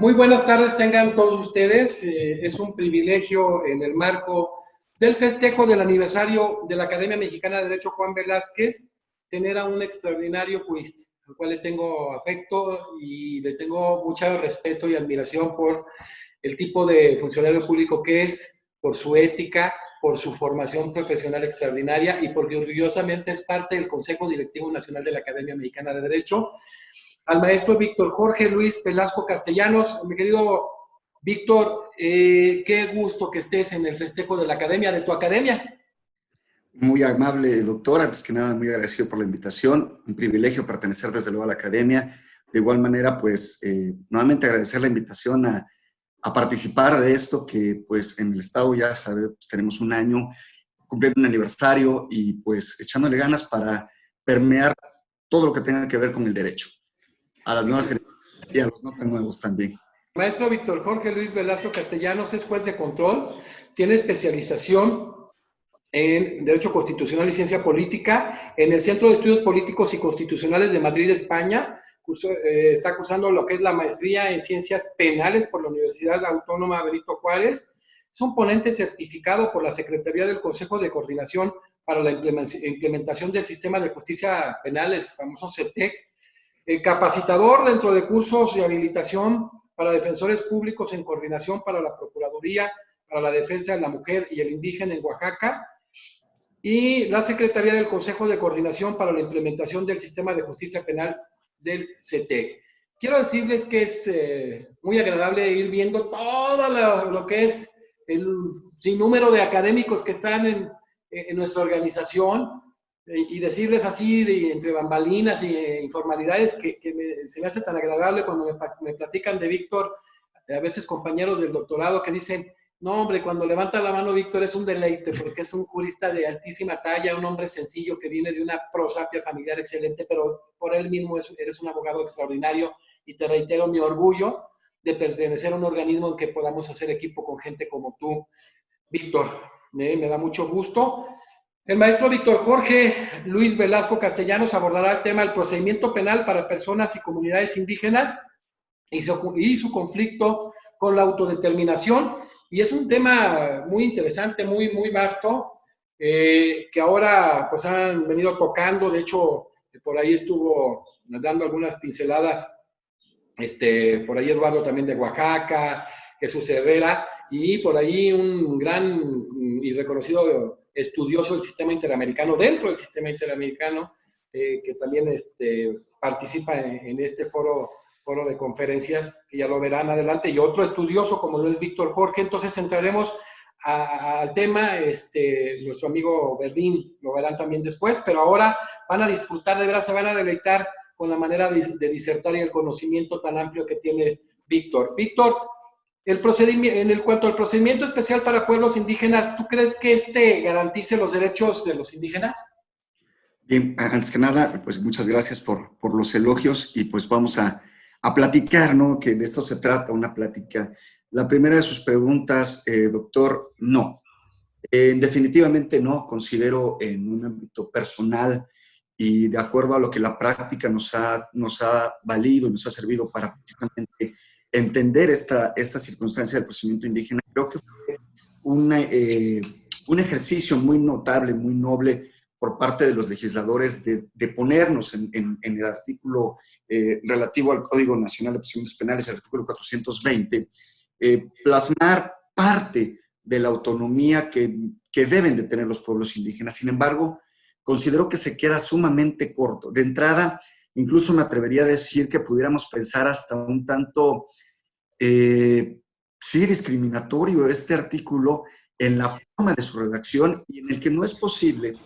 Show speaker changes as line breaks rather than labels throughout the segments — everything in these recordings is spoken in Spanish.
Muy buenas tardes tengan todos ustedes. Es un privilegio en el marco del festejo del aniversario de la Academia Mexicana de Derecho Juan Velázquez tener a un extraordinario jurista, al cual le tengo afecto y le tengo mucho respeto y admiración por el tipo de funcionario público que es, por su ética, por su formación profesional extraordinaria y porque orgullosamente es parte del Consejo Directivo Nacional de la Academia Mexicana de Derecho. Al maestro Víctor Jorge Luis Velasco Castellanos. Mi querido Víctor, qué gusto que estés en el festejo de la academia, de tu academia.
Muy amable, doctor. Antes que nada, muy agradecido por la invitación. Un privilegio pertenecer desde luego a la academia. De igual manera, pues, nuevamente agradecer la invitación a participar de esto que, pues, en el Estado ya sabes, pues, tenemos un año cumpliendo un aniversario y, pues, echándole ganas para permear todo lo que tenga que ver con el derecho. A las nuevas generaciones y a los no tan nuevos también.
Maestro Víctor Jorge Luis Velasco Castellanos es juez de control, tiene especialización en Derecho Constitucional y Ciencia Política en el Centro de Estudios Políticos y Constitucionales de Madrid, España. Está cursando lo que es la maestría en Ciencias Penales por la Universidad Autónoma Benito Juárez. Es un ponente certificado por la Secretaría del Consejo de Coordinación para la implementación del Sistema de Justicia Penal, el famoso CETEC. Capacitador dentro de cursos de habilitación para defensores públicos en coordinación para la Procuraduría, para la Defensa de la Mujer y el Indígena en Oaxaca, y la Secretaría del Consejo de Coordinación para la implementación del Sistema de Justicia Penal del CETEC. Quiero decirles que es muy agradable ir viendo todo lo que es el sinnúmero de académicos que están en nuestra organización, y decirles así entre bambalinas y informalidades que se me hace tan agradable cuando me platican de Víctor, a veces compañeros del doctorado que dicen, no hombre, cuando levanta la mano Víctor es un deleite porque es un jurista de altísima talla, un hombre sencillo que viene de una prosapia familiar excelente, pero por él mismo eres un abogado extraordinario y te reitero mi orgullo de pertenecer a un organismo en que podamos hacer equipo con gente como tú, Víctor. Me da mucho gusto. El maestro Víctor Jorge Luis Velasco Castellanos abordará el tema del procedimiento penal para personas y comunidades indígenas y su conflicto con la autodeterminación. Y es un tema muy interesante, muy vasto, que ahora pues han venido tocando. De hecho, por ahí estuvo dando algunas pinceladas, por ahí Eduardo también de Oaxaca, Jesús Herrera, y por ahí un gran y reconocido estudioso del sistema interamericano, dentro del sistema interamericano, que también participa en este foro de conferencias, que ya lo verán adelante, y otro estudioso como lo es Víctor Jorge. Entonces entraremos al tema, nuestro amigo Verdín lo verán también después, pero ahora van a disfrutar, de verdad se van a deleitar con la manera de disertar y el conocimiento tan amplio que tiene Víctor. Víctor, en cuanto al procedimiento especial para pueblos indígenas, ¿tú crees que garantice los derechos de los indígenas?
Bien, antes que nada, pues muchas gracias por los elogios y pues vamos a platicar, ¿no? Que de esto se trata, una plática. La primera de sus preguntas, doctor, no. Definitivamente no, considero en un ámbito personal y de acuerdo a lo que la práctica nos ha valido y nos ha servido para precisamente entender esta circunstancia del procedimiento indígena, creo que fue un ejercicio muy notable, muy noble por parte de los legisladores de ponernos en el artículo relativo al Código Nacional de Procedimientos Penales, el artículo 420, plasmar parte de la autonomía que deben de tener los pueblos indígenas. Sin embargo, considero que se queda sumamente corto. De entrada, incluso me atrevería a decir que pudiéramos pensar hasta un tanto, sí, discriminatorio este artículo en la forma de su redacción y en el que no es posible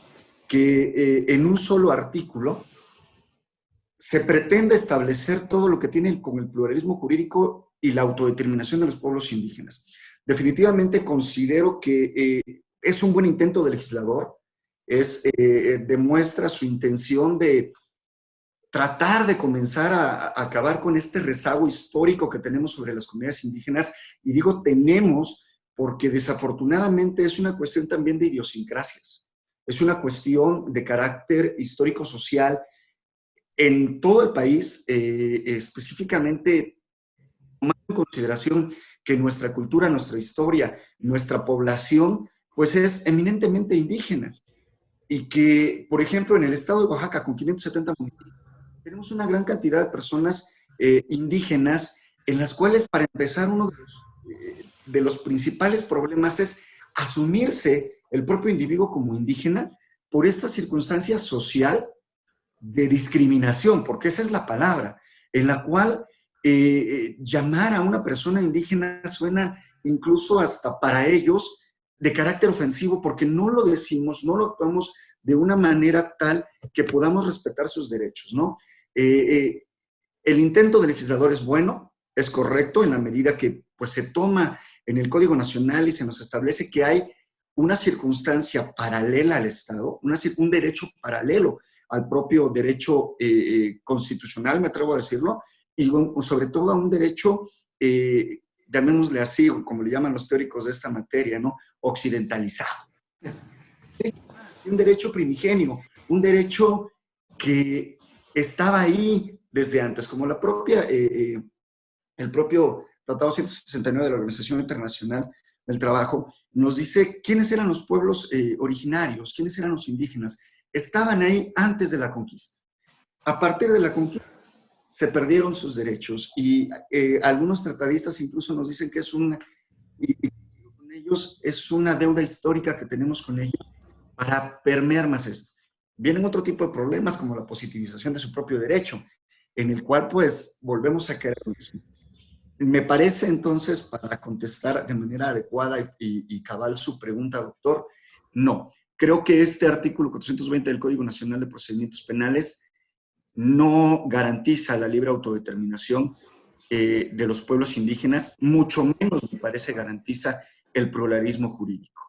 que en un solo artículo se pretenda establecer todo lo que tiene con el pluralismo jurídico y la autodeterminación de los pueblos indígenas. Definitivamente considero que es un buen intento del legislador, demuestra su intención de tratar de comenzar a acabar con este rezago histórico que tenemos sobre las comunidades indígenas, y digo tenemos porque desafortunadamente es una cuestión también de idiosincrasias, es una cuestión de carácter histórico-social en todo el país, específicamente tomando en consideración que nuestra cultura, nuestra historia, nuestra población, pues es eminentemente indígena. Y que, por ejemplo, en el estado de Oaxaca, con 570 municipios, tenemos una gran cantidad de personas indígenas, en las cuales, para empezar, uno de los principales problemas es asumirse el propio individuo como indígena por esta circunstancia social de discriminación, porque esa es la palabra, en la cual llamar a una persona indígena suena incluso hasta para ellos de carácter ofensivo, porque no lo decimos, no lo actuamos de una manera tal que podamos respetar sus derechos, ¿no? El intento del legislador es bueno, es correcto, en la medida que pues, se toma en el Código Nacional y se nos establece que hay una circunstancia paralela al Estado, un derecho paralelo al propio derecho constitucional, me atrevo a decirlo, y sobre todo a un derecho, llamémosle así, como le llaman los teóricos de esta materia, ¿no? Occidentalizado. Un derecho primigenio, un derecho que estaba ahí desde antes, como el propio Tratado 169 de la Organización Internacional del Trabajo nos dice quiénes eran los pueblos originarios, quiénes eran los indígenas. Estaban ahí antes de la conquista. A partir de la conquista se perdieron sus derechos y algunos tratadistas incluso nos dicen que es con ellos es una deuda histórica que tenemos con ellos para permear más esto. Vienen otro tipo de problemas como la positivización de su propio derecho, en el cual pues volvemos a caer en eso. Me parece entonces, para contestar de manera adecuada y cabal su pregunta, doctor, no. Creo que este artículo 420 del Código Nacional de Procedimientos Penales no garantiza la libre autodeterminación de los pueblos indígenas, mucho menos, me parece, garantiza el pluralismo jurídico.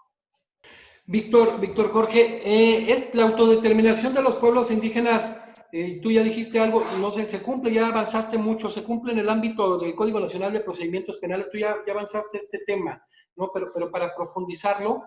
Víctor Jorge, es la autodeterminación de los pueblos indígenas, tú ya dijiste algo, no sé, se cumple, ya avanzaste mucho, se cumple en el ámbito del Código Nacional de Procedimientos Penales, tú ya avanzaste este tema, ¿no? Pero para profundizarlo.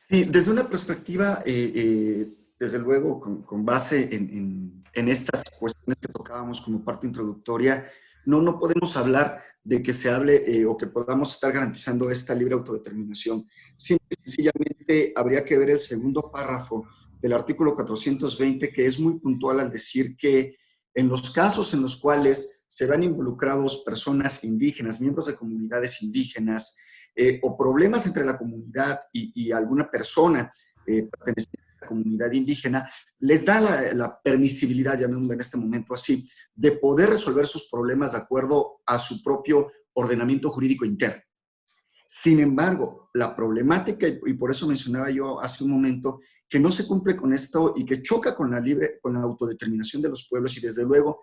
Sí, desde una perspectiva, desde luego, con base en estas cuestiones que tocábamos como parte introductoria, no podemos hablar de que se hable o que podamos estar garantizando esta libre autodeterminación. Sencillamente habría que ver el segundo párrafo del artículo 420, que es muy puntual al decir que en los casos en los cuales se van involucrados personas indígenas, miembros de comunidades indígenas, o problemas entre la comunidad y alguna persona perteneciente a la comunidad indígena, les da la permisibilidad, llamémoslo en este momento así, de poder resolver sus problemas de acuerdo a su propio ordenamiento jurídico interno. Sin embargo, la problemática, y por eso mencionaba yo hace un momento, que no se cumple con esto y que choca con la autodeterminación de los pueblos y desde luego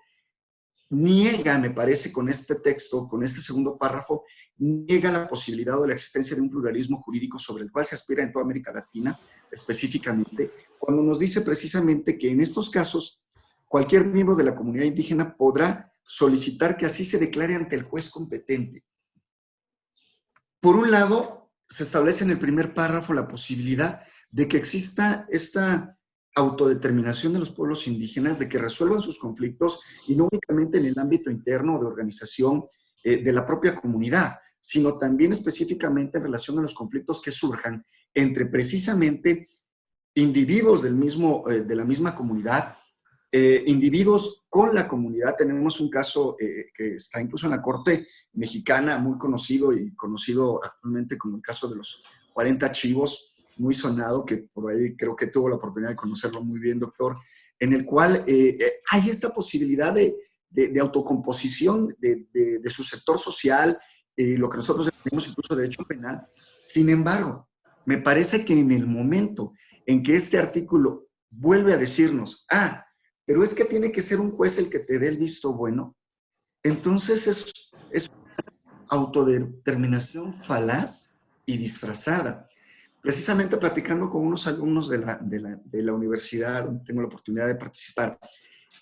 niega, me parece, con este texto, con este segundo párrafo, niega la posibilidad o la existencia de un pluralismo jurídico sobre el cual se aspira en toda América Latina, específicamente, cuando nos dice precisamente que en estos casos cualquier miembro de la comunidad indígena podrá solicitar que así se declare ante el juez competente. Por un lado, se establece en el primer párrafo la posibilidad de que exista esta autodeterminación de los pueblos indígenas, de que resuelvan sus conflictos y no únicamente en el ámbito interno de organización de la propia comunidad, sino también específicamente en relación a los conflictos que surjan entre precisamente individuos de la misma comunidad, individuos con la comunidad. Tenemos un caso que está incluso en la Corte Mexicana, muy conocido y conocido actualmente como el caso de los 40 chivos, muy sonado, que por ahí creo que tuvo la oportunidad de conocerlo muy bien, doctor, en el cual hay esta posibilidad de autocomposición de su sector social, lo que nosotros llamamos incluso derecho penal. Sin embargo, me parece que en el momento en que este artículo vuelve a decirnos, pero es que tiene que ser un juez el que te dé el visto bueno, entonces es una autodeterminación falaz y disfrazada. Precisamente platicando con unos alumnos de la universidad donde tengo la oportunidad de participar,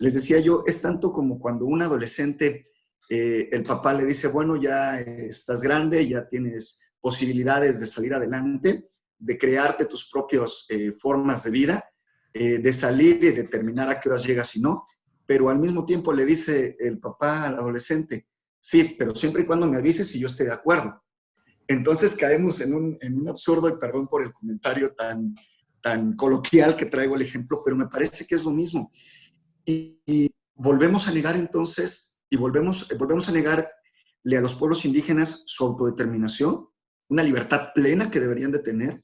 les decía yo, es tanto como cuando un adolescente, el papá le dice, bueno, ya estás grande, ya tienes posibilidades de salir adelante, de crearte tus propias formas de vida, de salir y determinar a qué horas llegas y no, pero al mismo tiempo le dice el papá al adolescente, Sí, pero siempre y cuando me avises y yo esté de acuerdo. Entonces caemos en un absurdo, y perdón por el comentario tan coloquial que traigo el ejemplo, pero me parece que es lo mismo. Y volvemos a negar entonces, y volvemos a negarle a los pueblos indígenas su autodeterminación, una libertad plena que deberían de tener,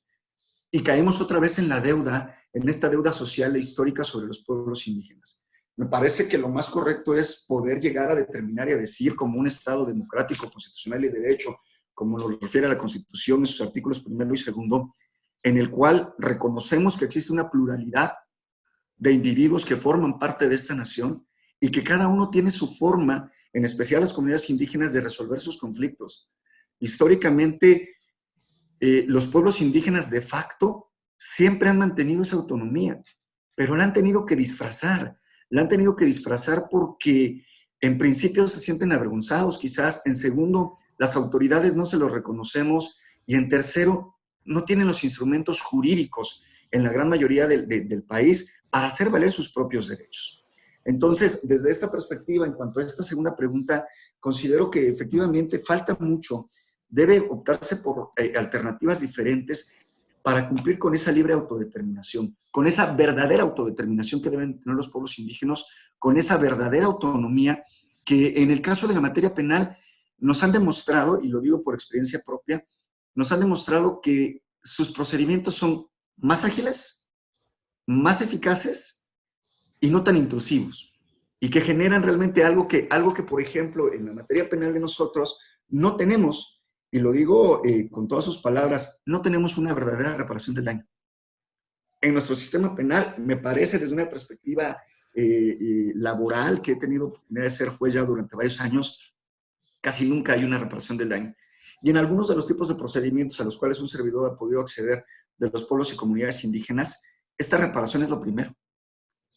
y caemos otra vez en la deuda, en esta deuda social e histórica sobre los pueblos indígenas. Me parece que lo más correcto es poder llegar a determinar y a decir como un Estado democrático, constitucional y de derecho, como lo refiere a la Constitución en sus artículos primero y segundo, en el cual reconocemos que existe una pluralidad de individuos que forman parte de esta nación y que cada uno tiene su forma, en especial las comunidades indígenas, de resolver sus conflictos. Históricamente, los pueblos indígenas de facto siempre han mantenido esa autonomía, pero la han tenido que disfrazar. La han tenido que disfrazar porque en principio se sienten avergonzados, quizás. En segundo, las autoridades no se los reconocemos. Y en tercero, no tienen los instrumentos jurídicos en la gran mayoría del país para hacer valer sus propios derechos. Entonces, desde esta perspectiva, en cuanto a esta segunda pregunta, considero que efectivamente falta mucho. Debe optarse por alternativas diferentes para cumplir con esa libre autodeterminación, con esa verdadera autodeterminación que deben tener los pueblos indígenas, con esa verdadera autonomía que en el caso de la materia penal nos han demostrado, y lo digo por experiencia propia, nos han demostrado que sus procedimientos son más ágiles, más eficaces y no tan intrusivos, y que generan realmente algo que, por ejemplo, en la materia penal de nosotros no tenemos, y lo digo con todas sus palabras, no tenemos una verdadera reparación del daño. En nuestro sistema penal, me parece desde una perspectiva laboral, que he tenido oportunidad de ser juez ya durante varios años, casi nunca hay una reparación del daño. Y en algunos de los tipos de procedimientos a los cuales un servidor ha podido acceder de los pueblos y comunidades indígenas, esta reparación es lo primero.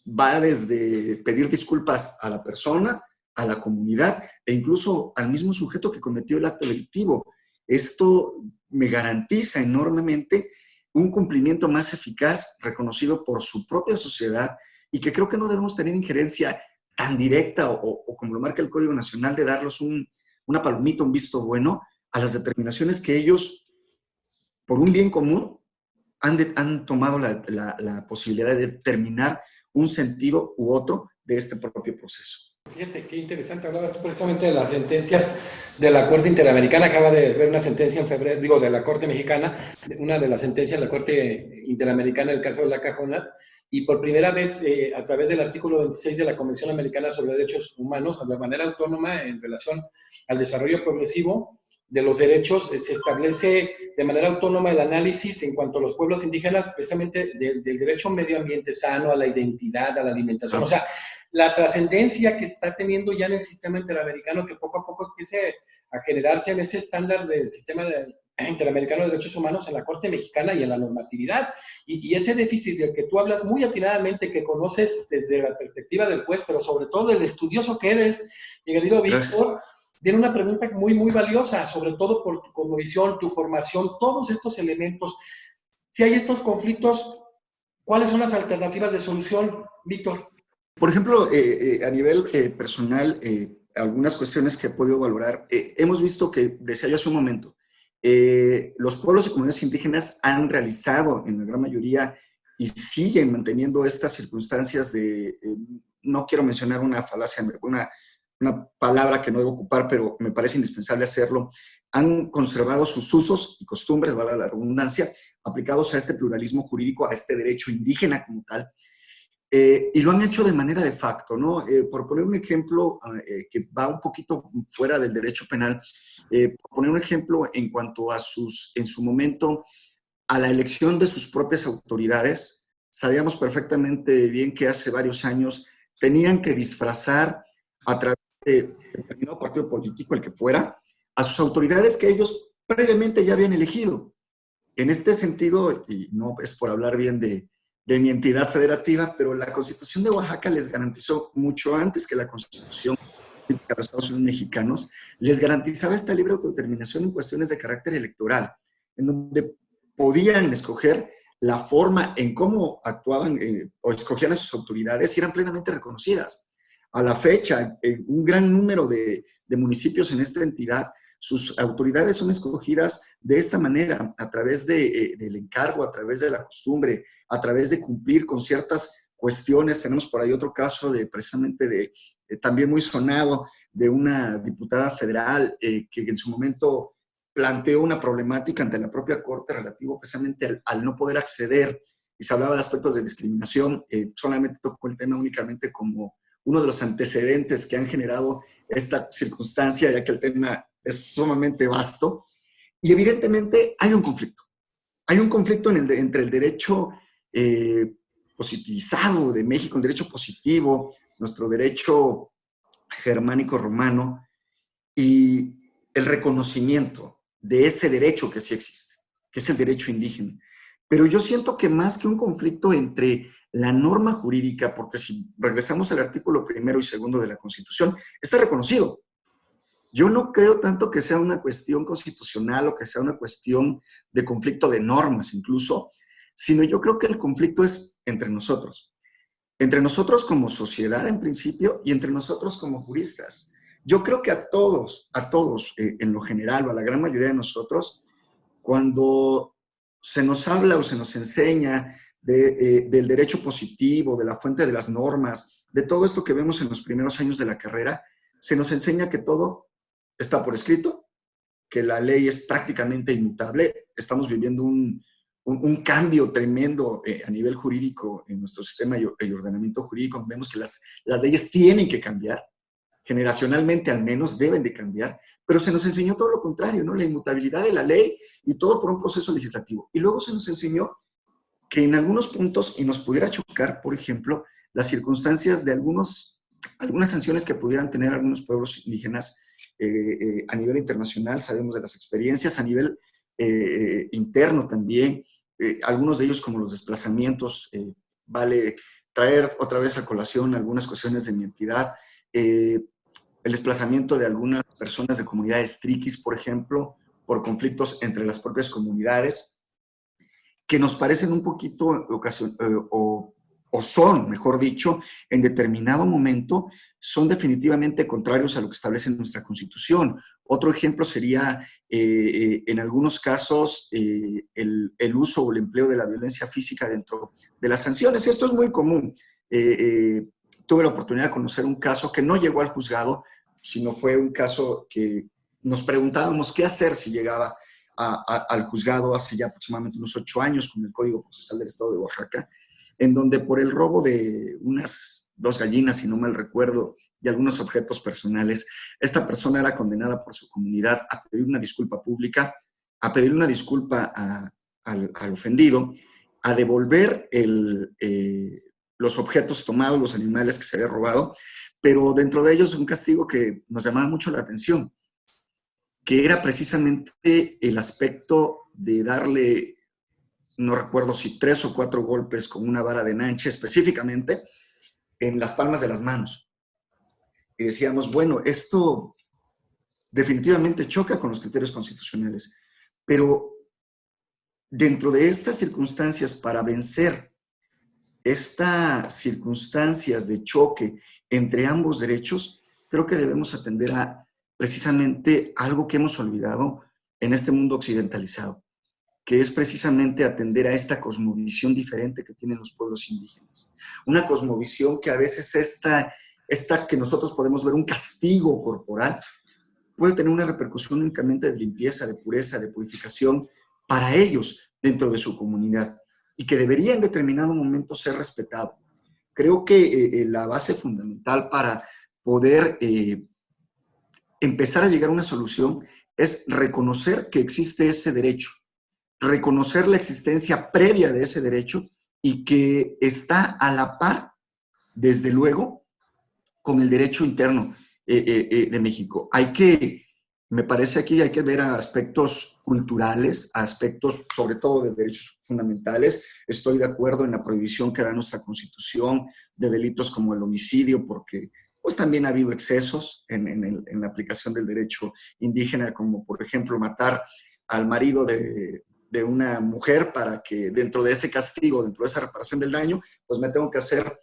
Va desde pedir disculpas a la persona, a la comunidad e incluso al mismo sujeto que cometió el acto delictivo. Esto me garantiza enormemente un cumplimiento más eficaz, reconocido por su propia sociedad, y que creo que no debemos tener injerencia tan directa o como lo marca el Código Nacional, de darles una palomita, un visto bueno a las determinaciones que ellos, por un bien común, han tomado la posibilidad de determinar un sentido u otro de este propio proceso.
Fíjate, qué interesante. Hablabas tú precisamente de las sentencias de la Corte Interamericana. Acaba de ver una sentencia en febrero, digo, de la Corte Mexicana, una de las sentencias de la Corte Interamericana, el caso de La Cajona, y por primera vez, a través del artículo 26 de la Convención Americana sobre Derechos Humanos, de manera autónoma en relación al desarrollo progresivo de los derechos, se establece de manera autónoma el análisis en cuanto a los pueblos indígenas, precisamente del derecho a un medio ambiente sano, a la identidad, a la alimentación. O sea, la trascendencia que está teniendo ya en el sistema interamericano, que poco a poco empiece a generarse en ese estándar del sistema interamericano de derechos humanos en la Corte Mexicana y en la normatividad. Y ese déficit del que tú hablas muy atinadamente, que conoces desde la perspectiva del juez, pero sobre todo del estudioso que eres, mi querido Víctor, viene una pregunta muy, muy valiosa, sobre todo por tu cosmovisión, tu formación, todos estos elementos. Si hay estos conflictos, ¿cuáles son las alternativas de solución, Víctor?
Por ejemplo, a nivel personal, algunas cuestiones que he podido valorar, hemos visto que, decía yo hace un momento, los pueblos y comunidades indígenas han realizado en la gran mayoría y siguen manteniendo estas circunstancias de, no quiero mencionar una falacia, una palabra que no debo ocupar, pero me parece indispensable hacerlo, han conservado sus usos y costumbres, valga la redundancia, aplicados a este pluralismo jurídico, a este derecho indígena como tal, y lo han hecho de manera de facto, ¿no? Por poner un ejemplo que va un poquito fuera del derecho penal, por poner un ejemplo en cuanto a en su momento, a la elección de sus propias autoridades, sabíamos perfectamente bien que hace varios años tenían que disfrazar a través de determinado partido político, el que fuera, a sus autoridades que ellos previamente ya habían elegido. En este sentido, y no es por hablar bien de mi entidad federativa, pero la Constitución de Oaxaca les garantizó, mucho antes que la Constitución de los Estados Unidos mexicanos, les garantizaba esta libre autodeterminación en cuestiones de carácter electoral, en donde podían escoger la forma en cómo actuaban o escogían a sus autoridades y eran plenamente reconocidas. A la fecha, un gran número de municipios en esta entidad, sus autoridades son escogidas de esta manera, a través del encargo, a través de la costumbre, a través de cumplir con ciertas cuestiones. Tenemos por ahí otro caso precisamente también muy sonado, de una diputada federal que en su momento planteó una problemática ante la propia Corte relativo precisamente al no poder acceder, y se hablaba de aspectos de discriminación. Solamente tocó el tema únicamente como uno de los antecedentes que han generado esta circunstancia, ya que el tema es sumamente vasto. Y evidentemente hay un conflicto. Hay un conflicto entre el derecho positivizado de México, el derecho positivo, nuestro derecho germánico romano, y el reconocimiento de ese derecho que sí existe, que es el derecho indígena. Pero yo siento que más que un conflicto entre la norma jurídica, porque si regresamos al artículo 1 y 2 de la Constitución, está reconocido. Yo no creo tanto que sea una cuestión constitucional o que sea una cuestión de conflicto de normas incluso, sino yo creo que el conflicto es entre nosotros. Entre nosotros como sociedad en principio y entre nosotros como juristas. Yo creo que a todos, en lo general, o a la gran mayoría de nosotros, cuando se nos habla o se nos enseña del derecho positivo, de la fuente de las normas, de todo esto que vemos en los primeros años de la carrera, se nos enseña que todo está por escrito, que la ley es prácticamente inmutable. Estamos viviendo un cambio tremendo a nivel jurídico en nuestro sistema y ordenamiento jurídico. Vemos que las leyes tienen que cambiar, generacionalmente al menos deben de cambiar, pero se nos enseñó todo lo contrario, ¿no? La inmutabilidad de la ley y todo por un proceso legislativo. Y luego se nos enseñó que en algunos puntos, y nos pudiera chocar, por ejemplo, las circunstancias de algunas sanciones que pudieran tener algunos pueblos indígenas a nivel internacional. Sabemos de las experiencias a nivel interno también, algunos de ellos como los desplazamientos. Vale traer otra vez a colación algunas cuestiones de mi entidad. El desplazamiento de algunas personas de comunidades triquis, por ejemplo, por conflictos entre las propias comunidades, que nos parecen un poquito o son, mejor dicho, en determinado momento, son definitivamente contrarios a lo que establece nuestra Constitución. Otro ejemplo sería, en algunos casos, el uso o el empleo de la violencia física dentro de las sanciones. Esto es muy común. Tuve la oportunidad de conocer un caso que no llegó al juzgado, sino fue un caso que nos preguntábamos qué hacer si llegaba al juzgado hace ya aproximadamente unos 8 años con el Código Procesal del Estado de Oaxaca, en donde por el robo de unas 2 gallinas, si no mal recuerdo, y algunos objetos personales, esta persona era condenada por su comunidad a pedir una disculpa pública, a pedir una disculpa al ofendido, a devolver los objetos tomados, los animales que se había robado, pero dentro de ellos un castigo que nos llamaba mucho la atención, que era precisamente el aspecto de darle, no recuerdo si 3 o 4 golpes con una vara de nanche específicamente en las palmas de las manos. Y decíamos, bueno, esto definitivamente choca con los criterios constitucionales, pero dentro de estas circunstancias, para vencer estas circunstancias de choque entre ambos derechos, creo que debemos atender a precisamente algo que hemos olvidado en este mundo occidentalizado, que es precisamente atender a esta cosmovisión diferente que tienen los pueblos indígenas. Una cosmovisión que a veces esta que nosotros podemos ver un castigo corporal, puede tener una repercusión únicamente de limpieza, de pureza, de purificación para ellos dentro de su comunidad, y que debería en determinado momento ser respetado. Creo que la base fundamental para poder empezar a llegar a una solución es reconocer que existe ese derecho, reconocer la existencia previa de ese derecho y que está a la par, desde luego, con el derecho interno de México. Me parece aquí hay que ver aspectos culturales, aspectos sobre todo de derechos fundamentales. Estoy de acuerdo en la prohibición que da nuestra Constitución de delitos como el homicidio, porque pues también ha habido excesos en la aplicación del derecho indígena, como por ejemplo matar al marido de una mujer para que dentro de ese castigo, dentro de esa reparación del daño, pues me tengo que hacer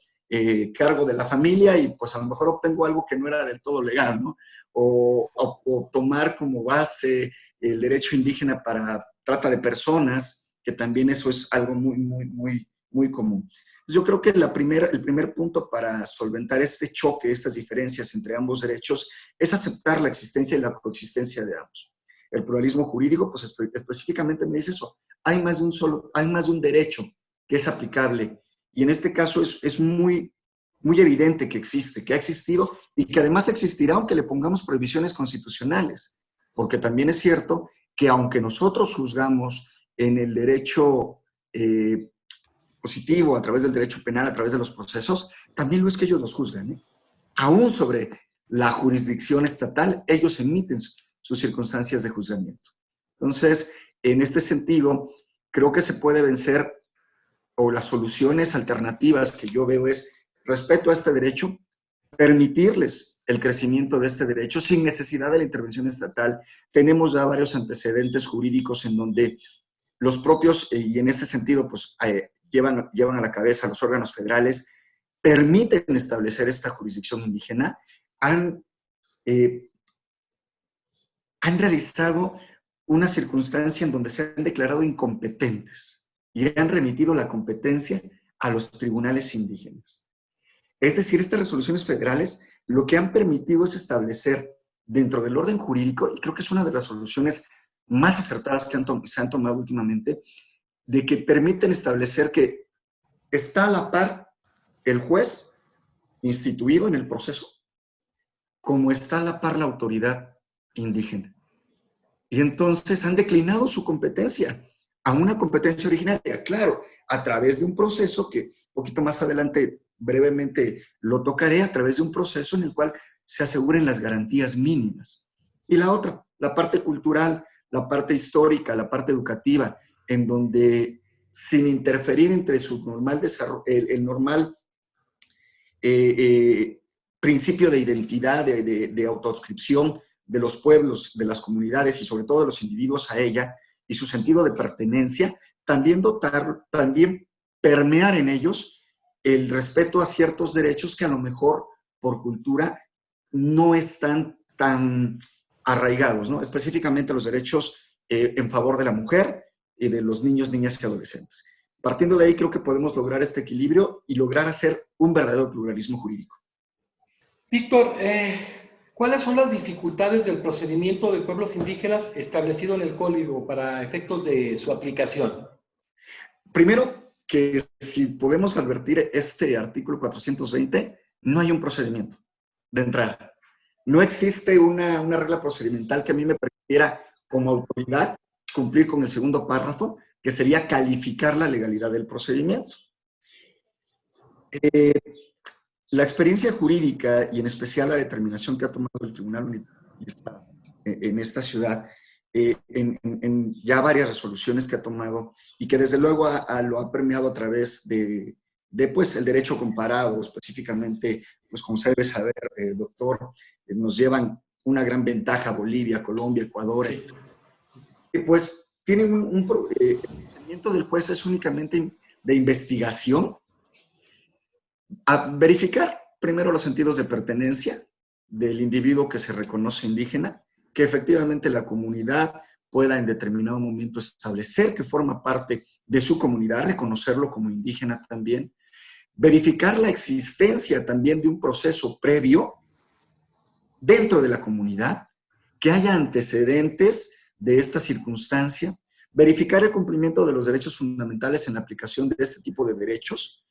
cargo de la familia y pues a lo mejor obtengo algo que no era del todo legal, ¿no? O tomar como base el derecho indígena para trata de personas, que también eso es algo muy común. Entonces, yo creo que el primer punto para solventar este choque, estas diferencias entre ambos derechos, es aceptar la existencia y la coexistencia de ambos. El pluralismo jurídico, pues específicamente me dice eso. Hay más de un derecho que es aplicable. Y en este caso es muy evidente que existe, que ha existido y que además existirá aunque le pongamos prohibiciones constitucionales. Porque también es cierto que aunque nosotros juzgamos en el derecho positivo, a través del derecho penal, a través de los procesos, también lo es que ellos los juzgan, ¿eh? Aún sobre la jurisdicción estatal, ellos emiten sus circunstancias de juzgamiento. Entonces, en este sentido, creo que se puede vencer, o las soluciones alternativas que yo veo es respeto a este derecho, permitirles el crecimiento de este derecho sin necesidad de la intervención estatal. Tenemos ya varios antecedentes jurídicos en donde los propios, y en este sentido, pues llevan a la cabeza los órganos federales, permiten establecer esta jurisdicción indígena, han realizado una circunstancia en donde se han declarado incompetentes y han remitido la competencia a los tribunales indígenas. Es decir, estas resoluciones federales lo que han permitido es establecer dentro del orden jurídico, y creo que es una de las soluciones más acertadas que se han tomado últimamente, de que permiten establecer que está a la par el juez instituido en el proceso, como está a la par la autoridad indígena. Y entonces han declinado su competencia a una competencia originaria, claro, a través de un proceso que un poquito más adelante brevemente lo tocaré, a través de un proceso en el cual se aseguren las garantías mínimas. Y la otra, la parte cultural, la parte histórica, la parte educativa, en donde sin interferir entre su normal desarrollo, el normal principio de identidad, de autoadscripción de los pueblos, de las comunidades y sobre todo de los individuos a ella, y su sentido de pertenencia, también permear en ellos el respeto a ciertos derechos que a lo mejor por cultura no están tan arraigados, ¿no? Específicamente los derechos en favor de la mujer y de los niños, niñas y adolescentes. Partiendo de ahí, creo que podemos lograr este equilibrio y lograr hacer un verdadero pluralismo jurídico.
Víctor, ¿cuáles son las dificultades del procedimiento de pueblos indígenas establecido en el código para efectos de su aplicación?
Primero, que si podemos advertir este artículo 420, no hay un procedimiento de entrada. No existe una regla procedimental que a mí me permitiera como autoridad cumplir con el segundo párrafo, que sería calificar la legalidad del procedimiento. La experiencia jurídica y en especial la determinación que ha tomado el Tribunal Unitario en esta ciudad, en ya varias resoluciones que ha tomado y que desde luego lo ha permeado a través de pues, el derecho comparado, específicamente, pues como se debe saber, doctor, nos llevan una gran ventaja Bolivia, Colombia, Ecuador,
Sí.
Pues tienen el procedimiento del juez es únicamente de investigación, a verificar primero los sentidos de pertenencia del individuo que se reconoce indígena, que efectivamente la comunidad pueda en determinado momento establecer que forma parte de su comunidad, reconocerlo como indígena también, verificar la existencia también de un proceso previo dentro de la comunidad, que haya antecedentes de esta circunstancia, verificar el cumplimiento de los derechos fundamentales en la aplicación de este tipo de derechos,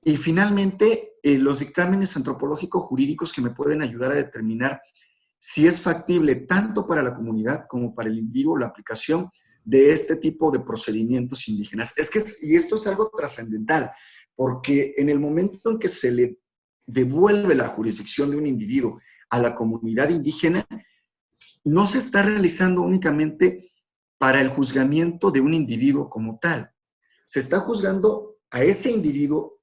y finalmente los dictámenes antropológicos jurídicos que me pueden ayudar a determinar si es factible tanto para la comunidad como para el individuo la aplicación de este tipo de procedimientos indígenas. Y esto es algo trascendental, porque en el momento en que se le devuelve la jurisdicción de un individuo a la comunidad indígena, no se está realizando únicamente para el juzgamiento de un individuo como tal. Se está juzgando a ese individuo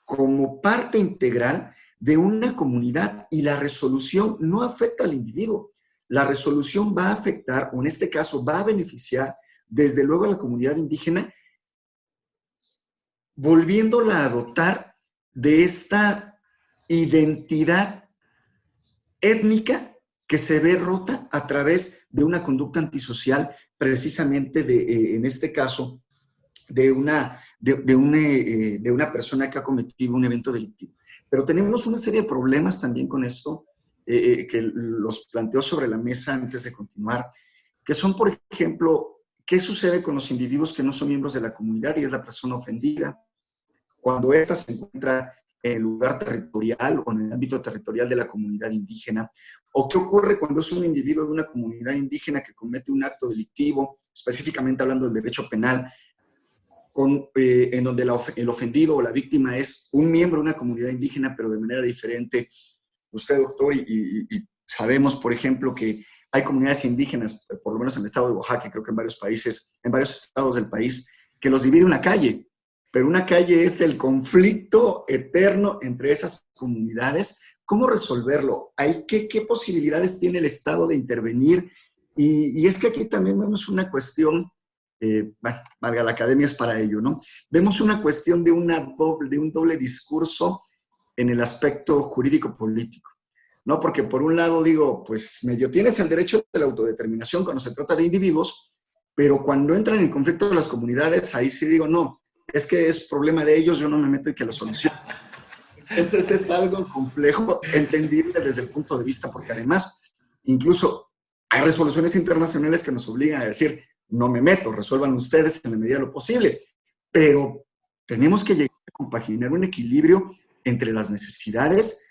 como parte integral de una comunidad y la resolución no afecta al individuo. La resolución va a afectar, o en este caso va a beneficiar, desde luego a la comunidad indígena, volviéndola a dotar de esta identidad étnica que se ve rota a través de una conducta antisocial, precisamente en este caso, de una persona que ha cometido un evento delictivo. Pero tenemos una serie de problemas también con esto, que los planteo sobre la mesa antes de continuar, que son, por ejemplo, ¿qué sucede con los individuos que no son miembros de la comunidad y es la persona ofendida? Cuando ésta se encuentra en el lugar territorial o en el ámbito territorial de la comunidad indígena, o qué ocurre cuando es un individuo de una comunidad indígena que comete un acto delictivo, específicamente hablando del derecho penal, en donde el ofendido o la víctima es un miembro de una comunidad indígena, pero de manera diferente. Usted, doctor, y sabemos, por ejemplo, que hay comunidades indígenas, por lo menos en el estado de Oaxaca, creo que en varios países, en varios estados del país, que los divide una calle, pero una calle es el conflicto eterno entre esas comunidades. ¿Cómo resolverlo? ¿Qué posibilidades tiene el Estado de intervenir? Y es que aquí también vemos una cuestión, bueno, valga, la academia es para ello, ¿no? Vemos una cuestión de un doble discurso en el aspecto jurídico-político, ¿no? Porque por un lado digo, pues medio tienes el derecho de la autodeterminación cuando se trata de individuos, pero cuando entran en conflicto las comunidades, ahí sí digo, no, es que es problema de ellos, yo no me meto y que lo solucionen. Entonces es algo complejo, entendible desde el punto de vista, porque además, incluso hay resoluciones internacionales que nos obligan a decir, no me meto, resuelvan ustedes en la medida de lo posible, pero tenemos que llegar a compaginar un equilibrio entre las necesidades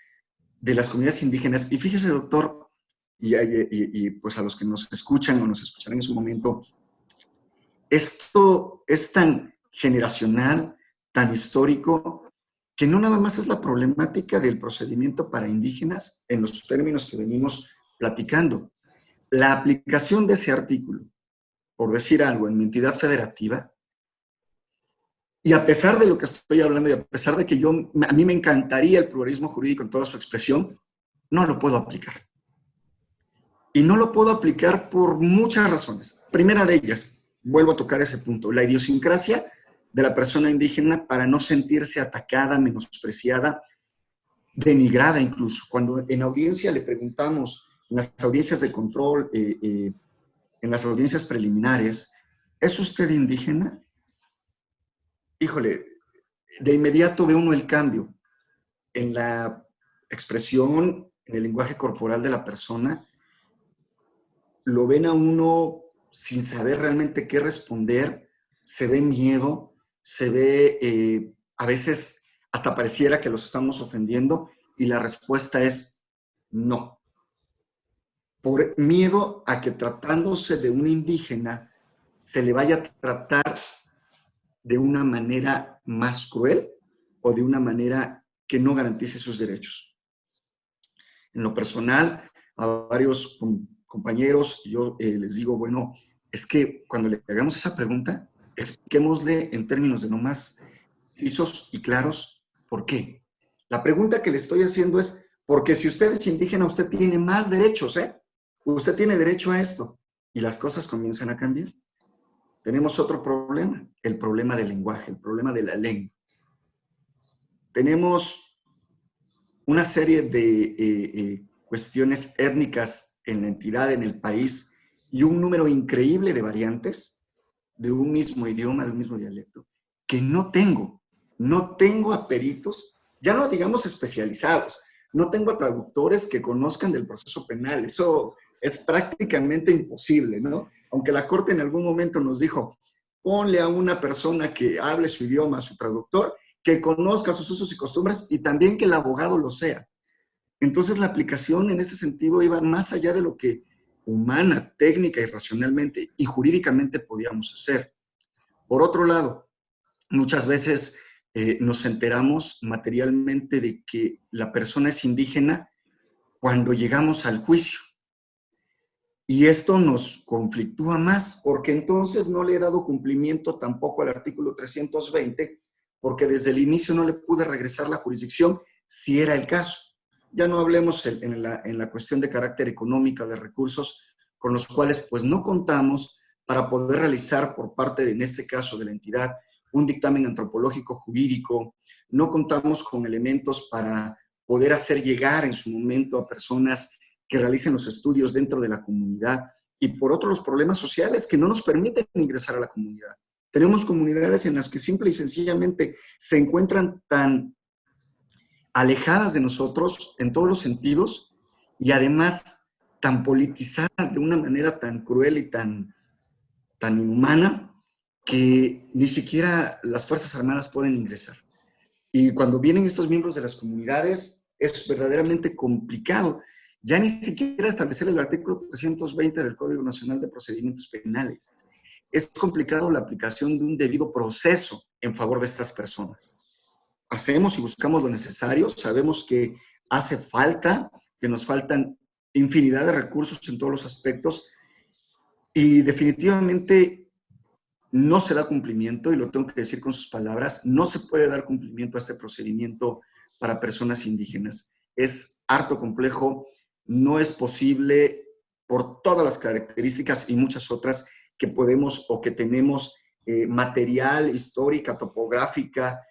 de las comunidades indígenas. Y fíjese, doctor, y pues a los que nos escuchan o nos escucharán en su momento, esto es tan generacional, tan histórico, que no nada más es la problemática del procedimiento para indígenas en los términos que venimos platicando. La aplicación de ese artículo, por decir algo, en mi entidad federativa, y a pesar de lo que estoy hablando y a pesar de que a mí me encantaría el pluralismo jurídico en toda su expresión, no lo puedo aplicar. Y no lo puedo aplicar por muchas razones. Primera de ellas, vuelvo a tocar ese punto, la idiosincrasia de la persona indígena para no sentirse atacada, menospreciada, denigrada incluso. Cuando en audiencia le preguntamos, en las audiencias de control, en las audiencias preliminares, ¿es usted indígena? Híjole, de inmediato ve uno el cambio en la expresión, en el lenguaje corporal de la persona. Lo ven a uno sin saber realmente qué responder, se ve miedo, se ve, a veces hasta pareciera que los estamos ofendiendo y la respuesta es no. Por miedo a que tratándose de un indígena se le vaya a tratar de una manera más cruel o de una manera que no garantice sus derechos. En lo personal, a varios compañeros, yo les digo, bueno, es que cuando le hagamos esa pregunta, expliquémosle en términos de no más precisos y claros por qué. La pregunta que le estoy haciendo es, porque si usted es indígena, usted tiene más derechos, ¿eh? Usted tiene derecho a esto. Y las cosas comienzan a cambiar. Tenemos otro problema, el problema del lenguaje, el problema de la lengua. Tenemos una serie de cuestiones étnicas en la entidad, en el país, y un número increíble de variantes de un mismo idioma, de un mismo dialecto, que no tengo a peritos, ya no digamos especializados, no tengo a traductores que conozcan del proceso penal, eso es prácticamente imposible, ¿no? Aunque la Corte en algún momento nos dijo, ponle a una persona que hable su idioma, su traductor, que conozca sus usos y costumbres y también que el abogado lo sea. Entonces la aplicación en este sentido iba más allá de lo que humana, técnica y racionalmente y jurídicamente podíamos hacer. Por otro lado, muchas veces nos enteramos materialmente de que la persona es indígena cuando llegamos al juicio. Y esto nos conflictúa más, porque entonces no le he dado cumplimiento tampoco al artículo 320, porque desde el inicio no le pude regresar la jurisdicción si era el caso. Ya no hablemos en la cuestión de carácter económico, de recursos con los cuales pues no contamos para poder realizar por parte, en este caso, de la entidad, un dictamen antropológico jurídico, no contamos con elementos para poder hacer llegar en su momento a personas que realicen los estudios dentro de la comunidad, y por otro los problemas sociales que no nos permiten ingresar a la comunidad. Tenemos comunidades en las que simple y sencillamente se encuentran tan alejadas de nosotros en todos los sentidos y además tan politizadas de una manera tan cruel y tan inhumana que ni siquiera las Fuerzas Armadas pueden ingresar. Y cuando vienen estos miembros de las comunidades es verdaderamente complicado ya ni siquiera establecer el artículo 320 del Código Nacional de Procedimientos Penales. Es complicado la aplicación de un debido proceso en favor de estas personas. Hacemos y buscamos lo necesario, sabemos que hace falta, que nos faltan infinidad de recursos en todos los aspectos y definitivamente no se da cumplimiento, y lo tengo que decir con sus palabras, no se puede dar cumplimiento a este procedimiento para personas indígenas. Es harto complejo, no es posible por todas las características y muchas otras que podemos o que tenemos material, histórica, topográfica,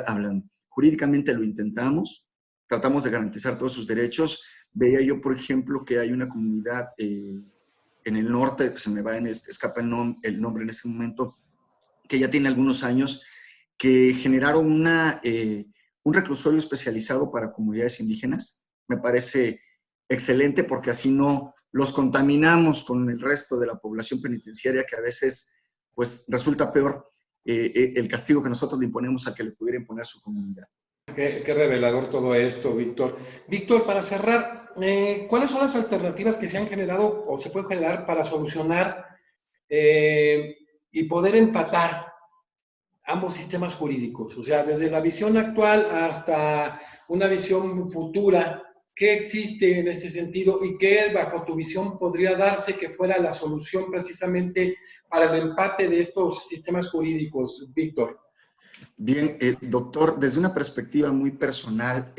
hablando. Jurídicamente lo intentamos, tratamos de garantizar todos sus derechos. Veía yo, por ejemplo, que hay una comunidad en el norte, se me va escapa el nombre en este momento, que ya tiene algunos años, que generaron un reclusorio especializado para comunidades indígenas. Me parece excelente porque así no los contaminamos con el resto de la población penitenciaria, que a veces pues, resulta peor el castigo que nosotros le imponemos a que le pudiera imponer su comunidad.
Qué revelador todo esto, Víctor. Víctor, para cerrar, ¿cuáles son las alternativas que se han generado o se pueden generar para solucionar y poder empatar ambos sistemas jurídicos? O sea, desde la visión actual hasta una visión futura, ¿qué existe en ese sentido y qué, bajo tu visión, podría darse que fuera la solución precisamente para el empate de estos sistemas jurídicos, Víctor?
Bien, doctor, desde una perspectiva muy personal,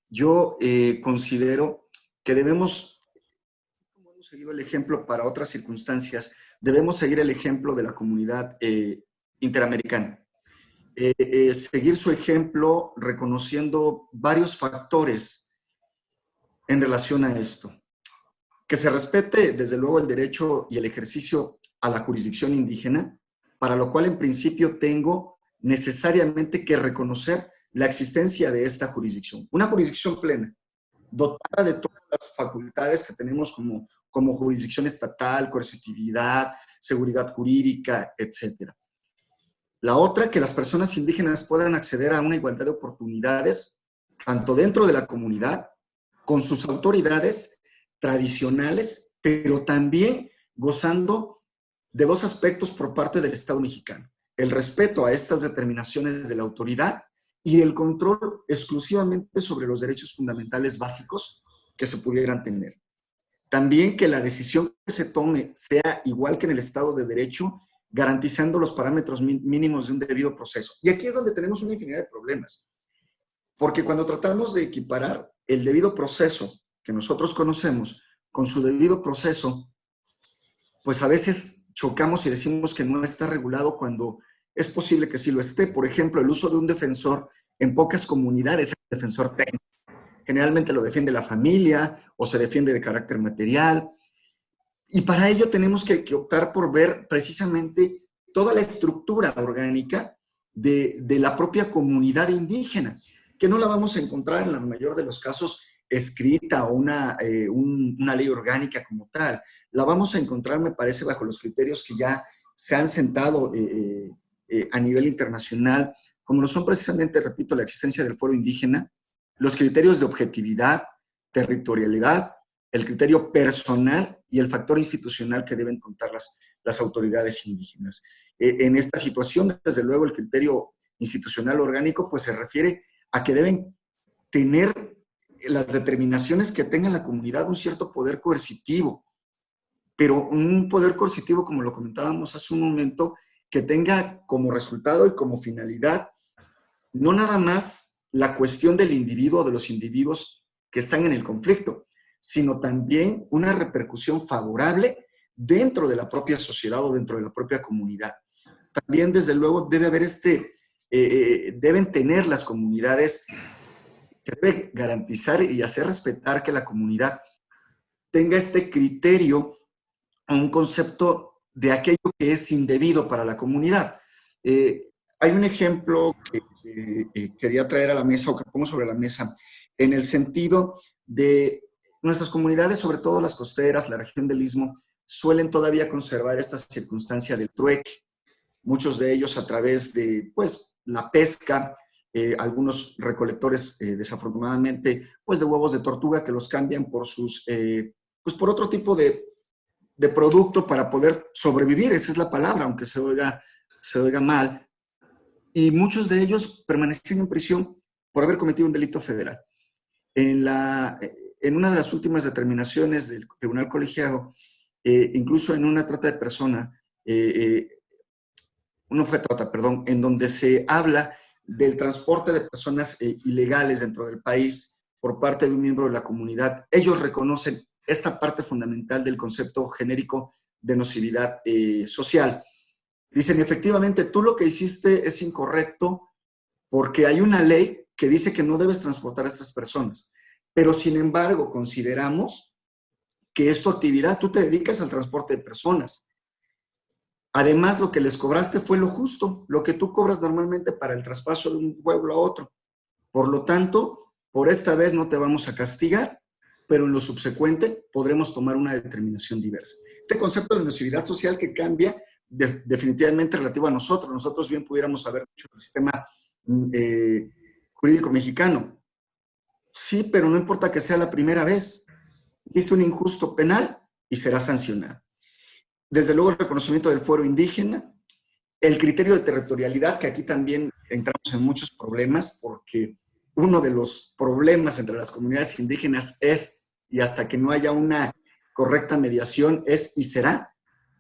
yo considero que debemos, como hemos seguido el ejemplo para otras circunstancias, debemos seguir el ejemplo de la comunidad interamericana. Seguir su ejemplo reconociendo varios factores en relación a esto. Que se respete, desde luego, el derecho y el ejercicio a la jurisdicción indígena, para lo cual en principio tengo necesariamente que reconocer la existencia de esta jurisdicción. Una jurisdicción plena, dotada de todas las facultades que tenemos como jurisdicción estatal, coercitividad, seguridad jurídica, etc. La otra, que las personas indígenas puedan acceder a una igualdad de oportunidades, tanto dentro de la comunidad, con sus autoridades tradicionales, pero también gozando de dos aspectos por parte del Estado mexicano: el respeto a estas determinaciones de la autoridad y el control exclusivamente sobre los derechos fundamentales básicos que se pudieran tener. También que la decisión que se tome sea igual que en el Estado de Derecho, garantizando los parámetros mínimos de un debido proceso. Y aquí es donde tenemos una infinidad de problemas, porque cuando tratamos de equiparar el debido proceso que nosotros conocemos con su debido proceso, pues a veces chocamos y decimos que no está regulado cuando es posible que sí lo esté. Por ejemplo, el uso de un defensor en pocas comunidades es el defensor técnico. Generalmente lo defiende la familia o se defiende de carácter material. Y para ello tenemos que optar por ver precisamente toda la estructura orgánica de la propia comunidad indígena, que no la vamos a encontrar en la mayor de los casos escrita o una ley orgánica como tal. La vamos a encontrar, me parece, bajo los criterios que ya se han sentado a nivel internacional, como lo son precisamente, repito, la existencia del fuero indígena, los criterios de objetividad, territorialidad, el criterio personal y el factor institucional que deben contar las autoridades indígenas. En esta situación, desde luego, el criterio institucional orgánico pues se refiere a que deben tener las determinaciones que tenga la comunidad un cierto poder coercitivo, pero un poder coercitivo, como lo comentábamos hace un momento, que tenga como resultado y como finalidad no nada más la cuestión del individuo o de los individuos que están en el conflicto, sino también una repercusión favorable dentro de la propia sociedad o dentro de la propia comunidad. también desde luego debe haber deben tener las comunidades, que debe garantizar y hacer respetar que la comunidad tenga este criterio, un concepto de aquello que es indebido para la comunidad. Hay un ejemplo que quería traer a la mesa, o que pongo sobre la mesa, en el sentido de nuestras comunidades, sobre todo las costeras, la región del Istmo, suelen todavía conservar esta circunstancia del trueque. Muchos de ellos a través de, pues, la pesca, algunos recolectores, desafortunadamente, pues, de huevos de tortuga que los cambian por pues, por otro tipo de producto para poder sobrevivir, esa es la palabra, aunque se oiga mal. Y muchos de ellos permanecen en prisión por haber cometido un delito federal. En una de las últimas determinaciones del Tribunal Colegiado, incluso en una trata de persona, no fue trata, perdón, en donde se habla del transporte de personas ilegales dentro del país por parte de un miembro de la comunidad, ellos reconocen esta parte fundamental del concepto genérico de nocividad social. Dicen, efectivamente, tú lo que hiciste es incorrecto porque hay una ley que dice que no debes transportar a estas personas, pero sin embargo consideramos que es tu actividad, tú te dedicas al transporte de personas. Además, lo que les cobraste fue lo justo, lo que tú cobras normalmente para el traspaso de un pueblo a otro. Por lo tanto, por esta vez no te vamos a castigar, pero en lo subsecuente podremos tomar una determinación diversa. Este concepto de nocividad social que cambia definitivamente relativo a nosotros. Nosotros bien pudiéramos haber dicho el sistema jurídico mexicano. Sí, pero no importa que sea la primera vez. Hiciste un injusto penal y será sancionado. Desde luego el reconocimiento del fuero indígena, el criterio de territorialidad, que aquí también entramos en muchos problemas, porque uno de los problemas entre las comunidades indígenas es, y hasta que no haya una correcta mediación, es y será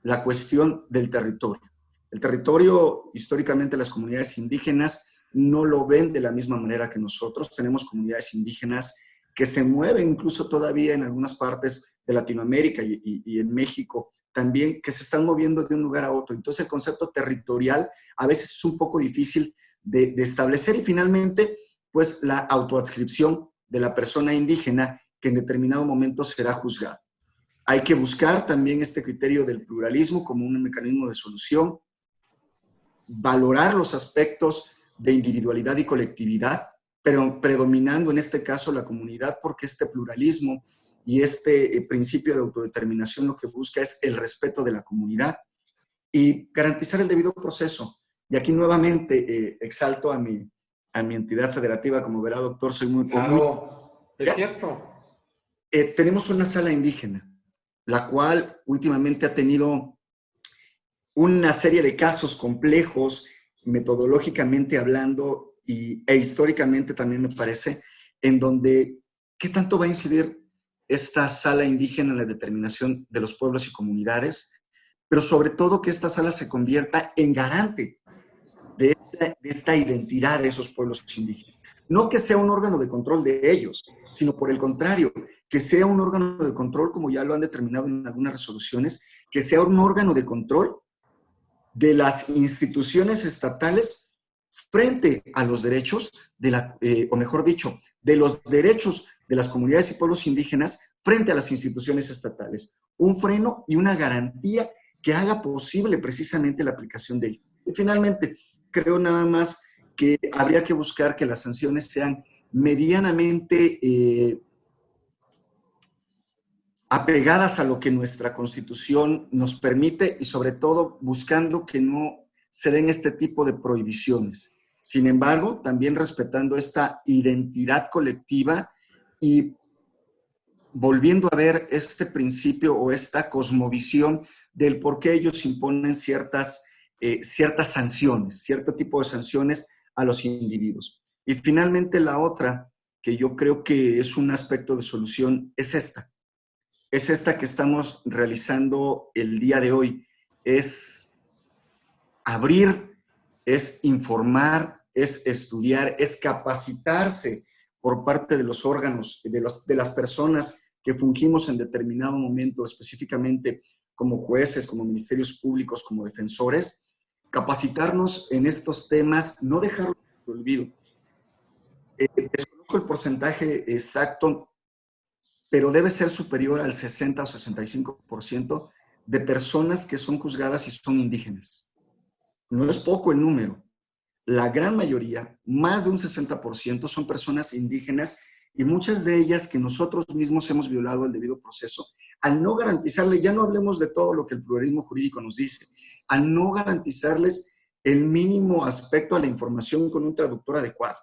la cuestión del territorio. El territorio, históricamente, las comunidades indígenas no lo ven de la misma manera que nosotros. Tenemos comunidades indígenas que se mueven incluso todavía en algunas partes de Latinoamérica y en México también, que se están moviendo de un lugar a otro. Entonces el concepto territorial a veces es un poco difícil de establecer, y finalmente pues la autoadscripción de la persona indígena que en determinado momento será juzgada. Hay que buscar también este criterio del pluralismo como un mecanismo de solución, valorar los aspectos de individualidad y colectividad, pero predominando en este caso la comunidad, porque este pluralismo y este principio de autodeterminación lo que busca es el respeto de la comunidad y garantizar el debido proceso. Y aquí nuevamente exalto a mi entidad federativa, como verá, doctor, soy muy...
Claro, es cierto.
Tenemos una sala indígena, la cual últimamente ha tenido una serie de casos complejos, metodológicamente hablando e históricamente también me parece, en donde ¿qué tanto va a incidir esta sala indígena en la determinación de los pueblos y comunidades? Pero sobre todo que esta sala se convierta en garante de esta identidad de esos pueblos indígenas. No que sea un órgano de control de ellos, sino por el contrario, que sea un órgano de control, como ya lo han determinado en algunas resoluciones, que sea un órgano de control de las instituciones estatales frente a los derechos o mejor dicho, de los derechos de las comunidades y pueblos indígenas frente a las instituciones estatales. Un freno y una garantía que haga posible precisamente la aplicación de ello. Y finalmente, creo nada más que habría que buscar que las sanciones sean medianamente apegadas a lo que nuestra Constitución nos permite y sobre todo buscando que no se den este tipo de prohibiciones. Sin embargo, también respetando esta identidad colectiva y volviendo a ver este principio o esta cosmovisión del por qué ellos imponen ciertas sanciones, cierto tipo de sanciones a los individuos. Y finalmente la otra, que yo creo que es un aspecto de solución, es esta que estamos realizando el día de hoy. Es abrir, es informar, es estudiar, es capacitarse por parte de los órganos, de las personas que fungimos en determinado momento, específicamente como jueces, como ministerios públicos, como defensores, capacitarnos en estos temas, no dejarlo en el olvido. Desconozco el porcentaje exacto, pero debe ser superior al 60 o 65% de personas que son juzgadas y son indígenas. No es poco el número. La gran mayoría, más de un 60%, son personas indígenas y muchas de ellas que nosotros mismos hemos violado el debido proceso al no garantizarle, ya no hablemos de todo lo que el pluralismo jurídico nos dice, al no garantizarles el mínimo aspecto a la información con un traductor adecuado.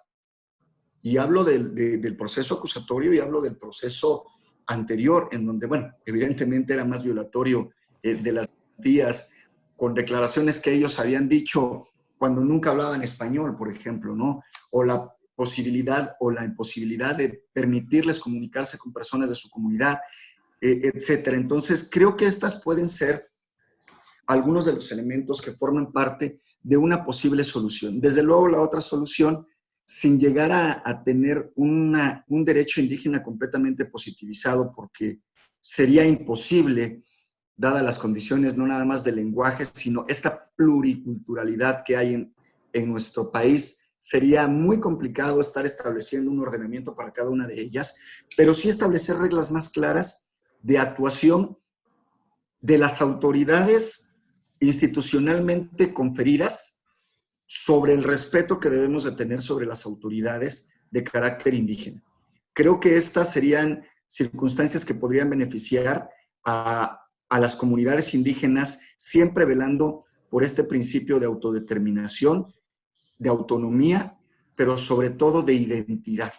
Y hablo del proceso acusatorio y hablo del proceso anterior, en donde, bueno, evidentemente era más violatorio de las garantías, con declaraciones que ellos habían dicho cuando nunca hablaban español, por ejemplo, ¿no? O la posibilidad o la imposibilidad de permitirles comunicarse con personas de su comunidad, etcétera. Entonces, creo que estas pueden ser algunos de los elementos que forman parte de una posible solución. Desde luego, la otra solución, sin llegar a tener un derecho indígena completamente positivizado, porque sería imposible, dadas las condiciones no nada más del lenguaje, sino esta pluriculturalidad que hay en nuestro país, sería muy complicado estar estableciendo un ordenamiento para cada una de ellas, pero sí establecer reglas más claras de actuación de las autoridades institucionalmente conferidas sobre el respeto que debemos de tener sobre las autoridades de carácter indígena. Creo que estas serían circunstancias que podrían beneficiar a las comunidades indígenas, siempre velando por este principio de autodeterminación, de autonomía, pero sobre todo de identidad.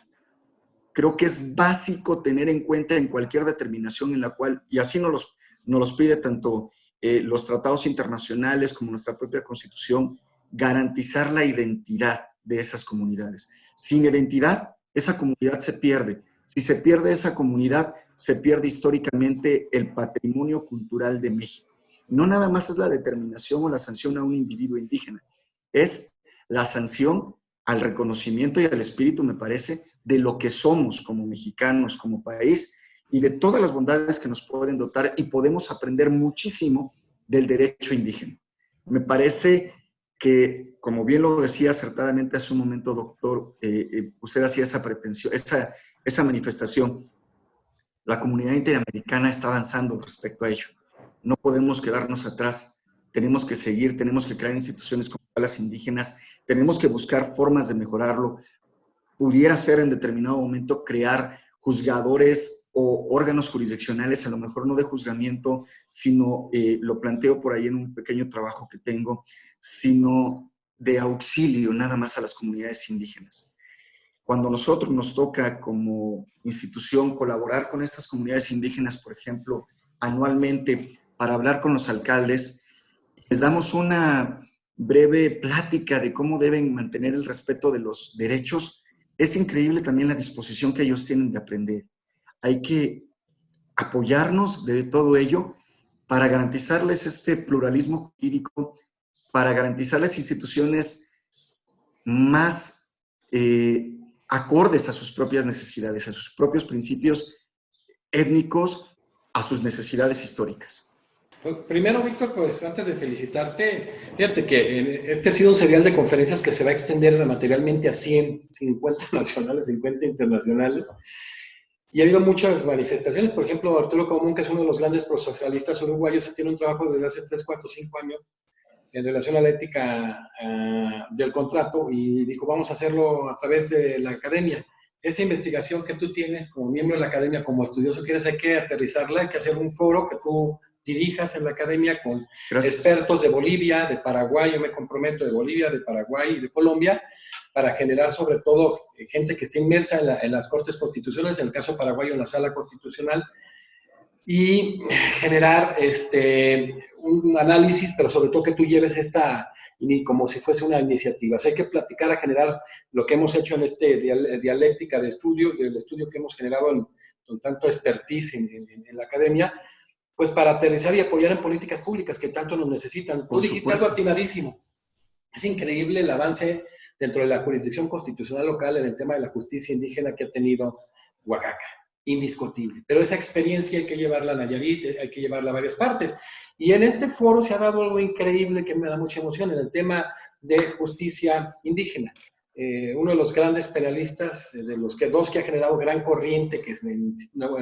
Creo que es básico tener en cuenta en cualquier determinación en la cual, y así nos los pide tanto los tratados internacionales como nuestra propia Constitución, garantizar la identidad de esas comunidades. Sin identidad, esa comunidad se pierde. Si se pierde esa comunidad, se pierde históricamente el patrimonio cultural de México. No nada más es la determinación o la sanción a un individuo indígena, es la sanción al reconocimiento y al espíritu, me parece, de lo que somos como mexicanos, como país, y de todas las bondades que nos pueden dotar, y podemos aprender muchísimo del derecho indígena. Me parece que, como bien lo decía acertadamente hace un momento, doctor, usted hacía esa pretensión, esa manifestación. La comunidad interamericana está avanzando respecto a ello. No podemos quedarnos atrás. Tenemos que seguir, tenemos que crear instituciones como las indígenas, tenemos que buscar formas de mejorarlo. Pudiera ser en determinado momento crear juzgadores o órganos jurisdiccionales, a lo mejor no de juzgamiento, sino, lo planteo por ahí en un pequeño trabajo que tengo, sino de auxilio nada más a las comunidades indígenas. Cuando a nosotros nos toca como institución colaborar con estas comunidades indígenas, por ejemplo, anualmente para hablar con los alcaldes, les damos una breve plática de cómo deben mantener el respeto de los derechos. Es increíble también la disposición que ellos tienen de aprender. Hay que apoyarnos de todo ello para garantizarles este pluralismo jurídico, para garantizarles instituciones más acordes a sus propias necesidades, a sus propios principios étnicos, a sus necesidades históricas.
Primero, Víctor, pues antes de felicitarte, fíjate que este ha sido un serial de conferencias que se va a extender materialmente a 100, 50 nacionales, 50 internacionales. Y ha habido muchas manifestaciones. Por ejemplo, Arturo Común, que es uno de los grandes procesalistas uruguayos, tiene un trabajo desde hace 3, 4, 5 años en relación a la ética del contrato y dijo, vamos a hacerlo a través de la academia. Esa investigación que tú tienes como miembro de la academia, como estudioso, hay que aterrizarla, hay que hacer un foro que tú dirijas en la academia con expertos de Bolivia, de Paraguay, yo me comprometo, de Bolivia, de Paraguay y de Colombia, para generar sobre todo gente que esté inmersa en las cortes constitucionales, en el caso paraguayo en la sala constitucional, y generar un análisis, pero sobre todo que tú lleves como si fuese una iniciativa. O sea, hay que platicar, a generar lo que hemos hecho en dialéctica de estudio, del estudio que hemos generado con tanto expertise en la academia, pues para aterrizar y apoyar en políticas públicas que tanto nos necesitan. Tú dijiste algo atinadísimo. Es increíble el avance dentro de la jurisdicción constitucional local en el tema de la justicia indígena que ha tenido Oaxaca. indiscutible. Pero esa experiencia hay que llevarla a Nayarit, hay que llevarla a varias partes. Y en este foro se ha dado algo increíble que me da mucha emoción en el tema de justicia indígena. Uno de los grandes penalistas, de los que dos que ha generado gran corriente, que es en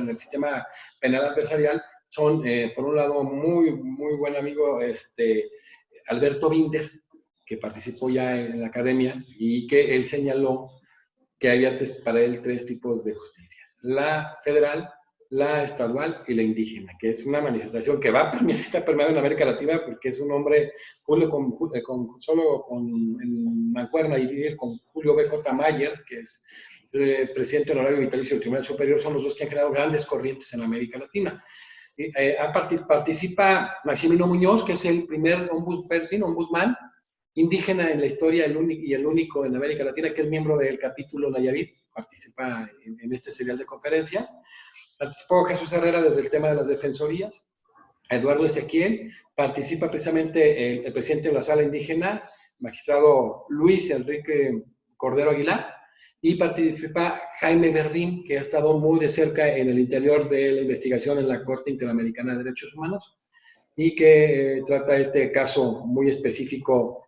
el sistema penal adversarial, son, por un lado, muy buen amigo Alberto Binder, que participó ya en la academia, y que él señaló que había para él tres tipos de justicia: la federal, la estadual y la indígena, que es una manifestación que está permeada en América Latina, porque es un hombre, solo en mancuerna y vivir con Julio B.J. Tamayer, que es presidente honorario vitalicio del Tribunal Superior, son los dos que han generado grandes corrientes en América Latina. Participa Maximino Muñoz, que es el primer ombudsman indígena en la historia, el único en América Latina, que es miembro del capítulo Nayarit, participa en este serial de conferencias. Participó Jesús Herrera desde el tema de las defensorías. Eduardo Ezequiel, participa precisamente el presidente de la sala indígena, magistrado Luis Enrique Cordero Aguilar, y participa Jaime Verdín, que ha estado muy de cerca en el interior de la investigación en la Corte Interamericana de Derechos Humanos, y que trata este caso muy específico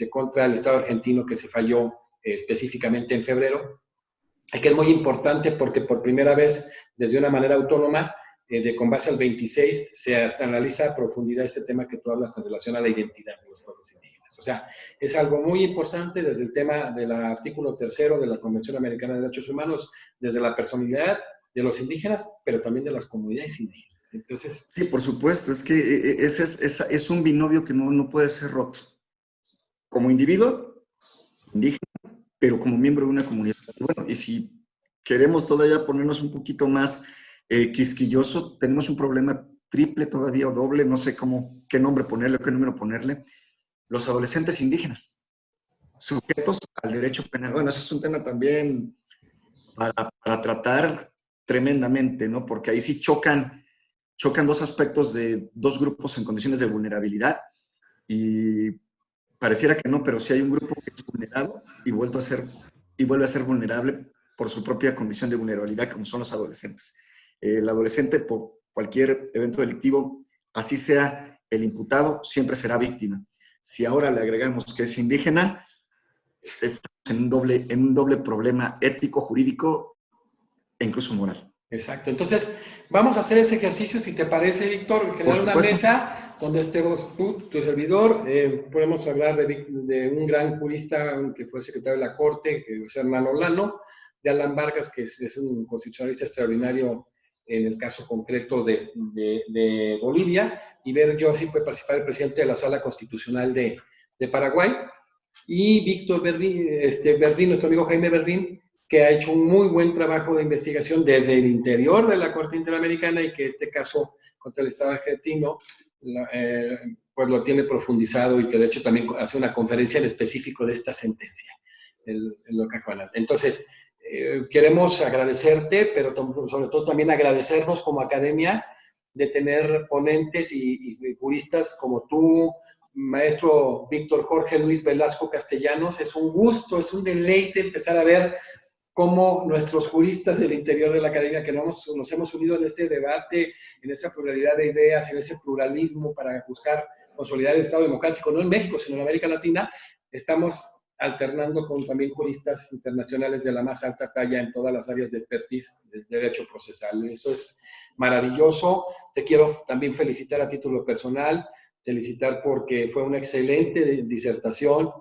contra el Estado argentino que se falló específicamente en febrero, y que es muy importante porque por primera vez, desde una manera autónoma, con base al 26, se hasta analiza a profundidad ese tema que tú hablas en relación a la identidad de los pueblos indígenas. O sea, es algo muy importante desde el tema del artículo 3 de la Convención Americana de Derechos Humanos, desde la personalidad de los indígenas, pero también de las comunidades indígenas. Entonces,
sí, por supuesto, es que ese es un binomio que no puede ser roto. Como individuo, indígena, pero como miembro de una comunidad. Bueno, y si queremos todavía ponernos un poquito más quisquilloso, tenemos un problema triple todavía o doble, no sé qué nombre ponerle o qué número ponerle, los adolescentes indígenas, sujetos al derecho penal. Bueno, ese es un tema también para tratar tremendamente, ¿no? Porque ahí sí chocan dos aspectos de dos grupos en condiciones de vulnerabilidad, y pareciera que no, pero sí hay un grupo que es vulnerado y vuelve a ser vulnerable por su propia condición de vulnerabilidad, como son los adolescentes. El adolescente, por cualquier evento delictivo, así sea el imputado, siempre será víctima. Si ahora le agregamos que es indígena, estamos en un doble problema ético, jurídico e incluso moral.
Exacto. Entonces, vamos a hacer ese ejercicio, si te parece, Víctor, generar una mesa donde estemos tú, tu servidor. Podemos hablar de un gran jurista que fue secretario de la Corte, que es Hernán Lano, de Alan Vargas, que es un constitucionalista extraordinario en el caso concreto de Bolivia, y ver yo si puede participar el presidente de la Sala Constitucional de Paraguay, y Víctor Verdín, nuestro amigo Jaime Verdín, que ha hecho un muy buen trabajo de investigación desde el interior de la Corte Interamericana, y que este caso contra el Estado argentino pues lo tiene profundizado, y que de hecho también hace una conferencia en específico de esta sentencia, en lo que Juana. Entonces, queremos agradecerte, pero sobre todo también agradecernos como academia de tener ponentes y juristas como tú, maestro Víctor Jorge Luis Velasco Castellanos. Es un gusto, es un deleite empezar a ver cómo nuestros juristas del interior de la academia, que nos hemos unido en ese debate, en esa pluralidad de ideas, en ese pluralismo para buscar consolidar el Estado democrático, no en México, sino en América Latina, estamos alternando con también juristas internacionales de la más alta talla en todas las áreas de expertise del derecho procesal. Eso es maravilloso. Te quiero también felicitar a título personal, felicitar porque fue una excelente disertación.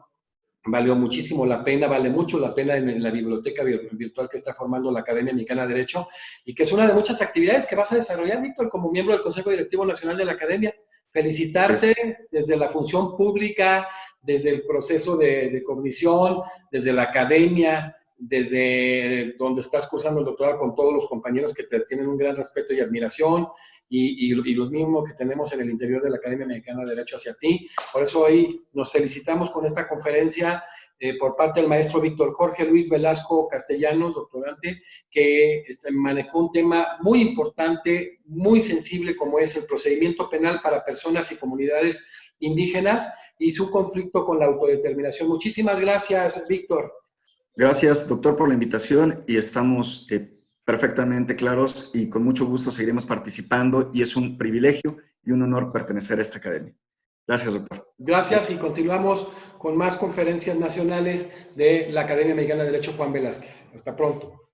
Valió muchísimo la pena, vale mucho la pena en la biblioteca virtual que está formando la Academia Mexicana de Derecho, y que es una de muchas actividades que vas a desarrollar, Víctor, como miembro del Consejo Directivo Nacional de la Academia. Felicitarte desde la función pública, desde el proceso de cognición, desde la academia, desde donde estás cursando el doctorado con todos los compañeros que te tienen un gran respeto y admiración, y los mismos que tenemos en el interior de la Academia Mexicana de Derecho hacia ti. Por eso hoy nos felicitamos con esta conferencia por parte del maestro Víctor Jorge Luis Velasco Castellanos, doctorante, que manejó un tema muy importante, muy sensible, como es el procedimiento penal para personas y comunidades indígenas y su conflicto con la autodeterminación. Muchísimas gracias, Víctor.
Gracias, doctor, por la invitación, y estamos perfectamente claros y con mucho gusto seguiremos participando y es un privilegio y un honor pertenecer a esta academia. Gracias, doctor.
Gracias y continuamos con más conferencias nacionales de la Academia Mexicana de Derecho Juan Velázquez. Hasta pronto.